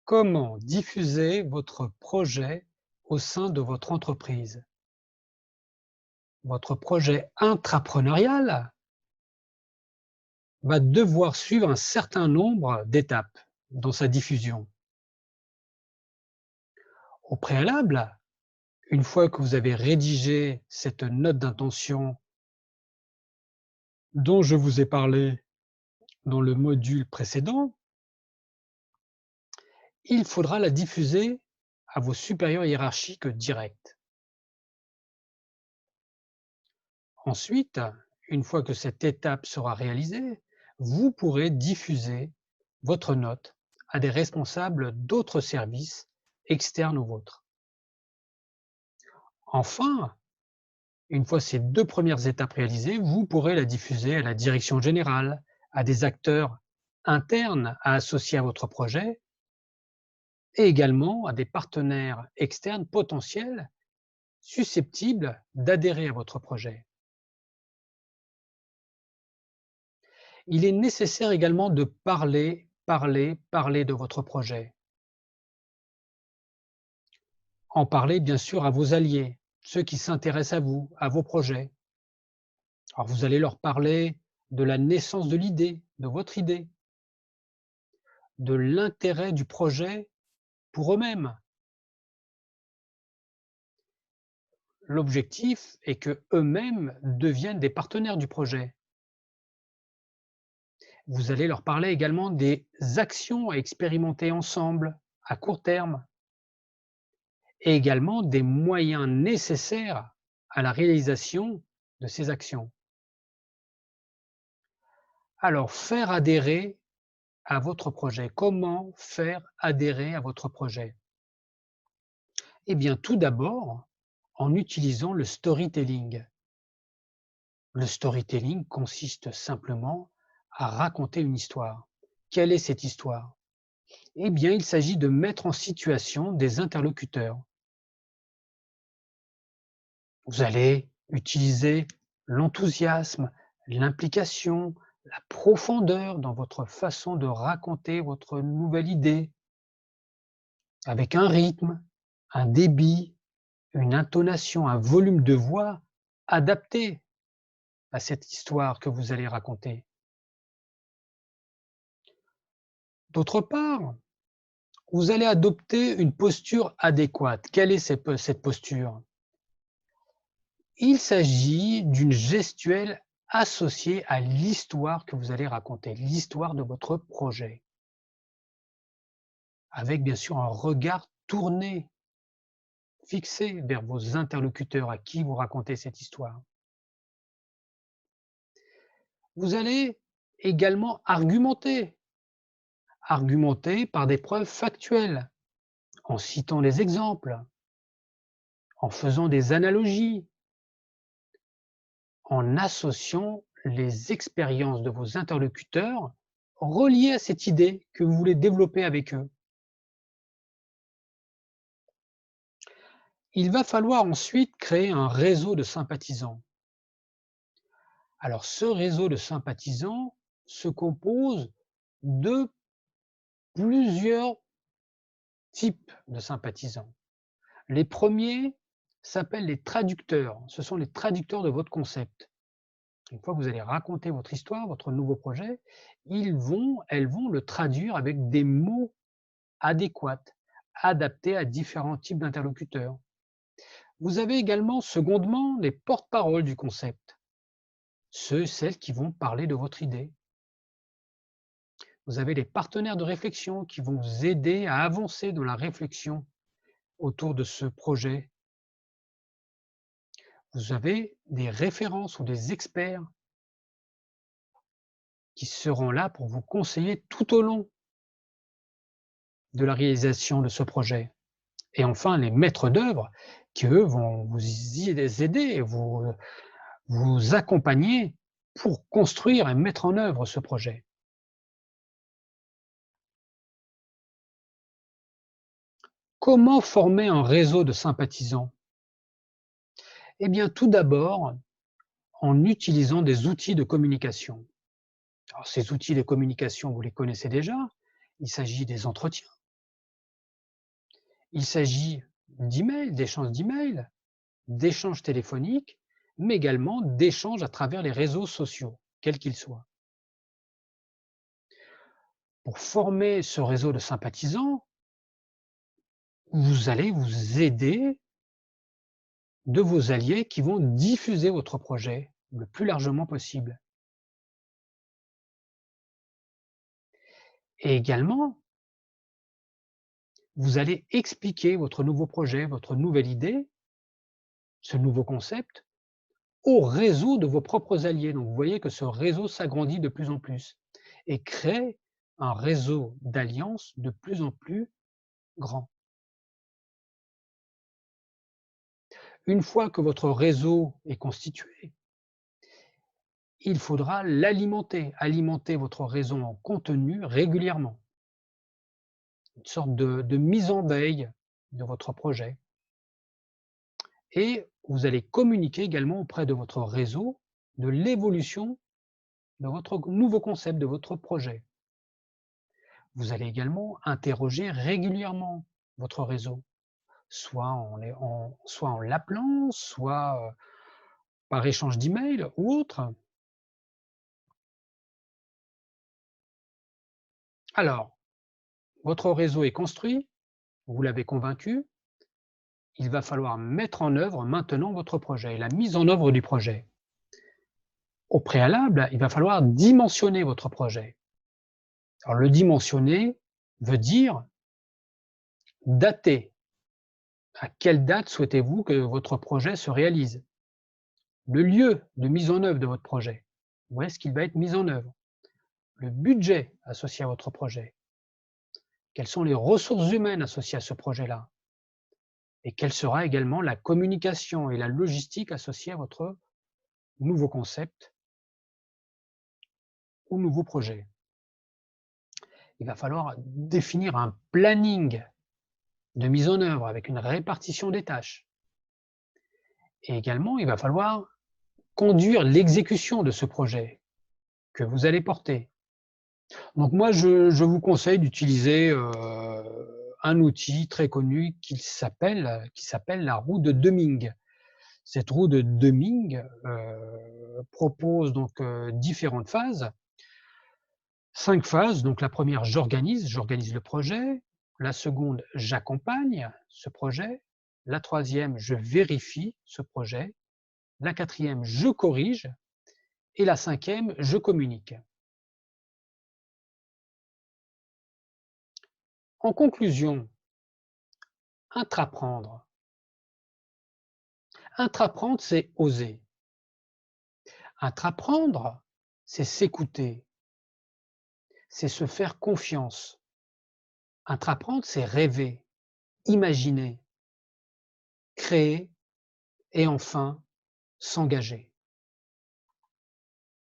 Comment diffuser votre projet au sein de votre entreprise? Votre projet intrapreneurial va devoir suivre un certain nombre d'étapes dans sa diffusion. Au préalable, une fois que vous avez rédigé cette note d'intention dont je vous ai parlé dans le module précédent, il faudra la diffuser à vos supérieurs hiérarchiques directs. Ensuite, une fois que cette étape sera réalisée, vous pourrez diffuser votre note à des responsables d'autres services externes aux vôtres. Enfin, une fois ces 2 premières étapes réalisées, vous pourrez la diffuser à la direction générale, à des acteurs internes à associer à votre projet et également à des partenaires externes potentiels susceptibles d'adhérer à votre projet. Il est nécessaire également de parler, parler, parler de votre projet. En parler bien sûr à vos alliés, ceux qui s'intéressent à vous, à vos projets. Alors vous allez leur parler de la naissance de l'idée, de votre idée, de l'intérêt du projet pour eux-mêmes. L'objectif est que eux-mêmes deviennent des partenaires du projet. Vous allez leur parler également des actions à expérimenter ensemble à court terme et également des moyens nécessaires à la réalisation de ces actions. Alors, faire adhérer à votre projet. Comment faire adhérer à votre projet? Eh bien, tout d'abord, en utilisant le storytelling. Le storytelling consiste simplement à raconter une histoire. Quelle est cette histoire? Eh bien, il s'agit de mettre en situation des interlocuteurs. Vous allez utiliser l'enthousiasme, l'implication, la profondeur dans votre façon de raconter votre nouvelle idée, avec un rythme, un débit, une intonation, un volume de voix adapté à cette histoire que vous allez raconter. D'autre part, vous allez adopter une posture adéquate. Quelle est cette posture? Il s'agit d'une gestuelle associée à l'histoire que vous allez raconter, l'histoire de votre projet, avec bien sûr un regard tourné, fixé vers vos interlocuteurs à qui vous racontez cette histoire. Vous allez également argumenter par des preuves factuelles, en citant des exemples, en faisant des analogies, en associant les expériences de vos interlocuteurs reliées à cette idée que vous voulez développer avec eux. Il va falloir ensuite créer un réseau de sympathisants. Alors ce réseau de sympathisants se compose de plusieurs types de sympathisants. Les premiers s'appellent les traducteurs. Ce sont les traducteurs de votre concept. Une fois que vous allez raconter votre histoire, votre nouveau projet, elles vont le traduire avec des mots adéquats, adaptés à différents types d'interlocuteurs. Vous avez également, secondement, les porte-paroles du concept, celles qui vont parler de votre idée. Vous avez les partenaires de réflexion qui vont vous aider à avancer dans la réflexion autour de ce projet. Vous avez des références ou des experts qui seront là pour vous conseiller tout au long de la réalisation de ce projet. Et enfin, les maîtres d'œuvre qui, eux, vont vous y aider et vous accompagner pour construire et mettre en œuvre ce projet. Comment former un réseau de sympathisants? Eh bien, tout d'abord, en utilisant des outils de communication. Alors, ces outils de communication, vous les connaissez déjà. Il s'agit des entretiens, Il s'agit d'emails, d'échanges téléphoniques, mais également d'échanges à travers les réseaux sociaux, quels qu'ils soient. Pour former ce réseau de sympathisants, vous allez vous aider de vos alliés qui vont diffuser votre projet le plus largement possible. Et également, vous allez expliquer votre nouveau projet, votre nouvelle idée, ce nouveau concept, au réseau de vos propres alliés. Donc vous voyez que ce réseau s'agrandit de plus en plus et crée un réseau d'alliances de plus en plus grand. Une fois que votre réseau est constitué, il faudra l'alimenter, alimenter votre réseau en contenu régulièrement. Une sorte de mise en veille de votre projet. Et vous allez communiquer également auprès de votre réseau de l'évolution de votre nouveau concept, de votre projet. Vous allez également interroger régulièrement votre réseau, soit en l'appelant, soit par échange d'emails ou autre. Alors, votre réseau est construit, vous l'avez convaincu, il va falloir mettre en œuvre maintenant votre projet, la mise en œuvre du projet. Au préalable, il va falloir dimensionner votre projet. Alors le dimensionner veut dire dater. À quelle date souhaitez-vous que votre projet se réalise? Le lieu de mise en œuvre de votre projet, où est-ce qu'il va être mis en œuvre? Le budget associé à votre projet. Quelles sont les ressources humaines associées à ce projet-là? Et quelle sera également la communication et la logistique associée à votre nouveau concept ou nouveau projet? Il va falloir définir un planning de mise en œuvre avec une répartition des tâches. Et également, il va falloir conduire l'exécution de ce projet que vous allez porter. Donc moi, je vous conseille d'utiliser, un outil très connu qui s'appelle la roue de Deming. Cette roue de Deming, propose donc, différentes phases. 5 phases, donc la première, j'organise le projet. La seconde, j'accompagne ce projet. La troisième, je vérifie ce projet. La quatrième, je corrige et la cinquième, je communique. En conclusion, intraprendre. Intraprendre, c'est oser. Intraprendre, c'est s'écouter, c'est se faire confiance. Intraprendre, c'est rêver, imaginer, créer et enfin s'engager.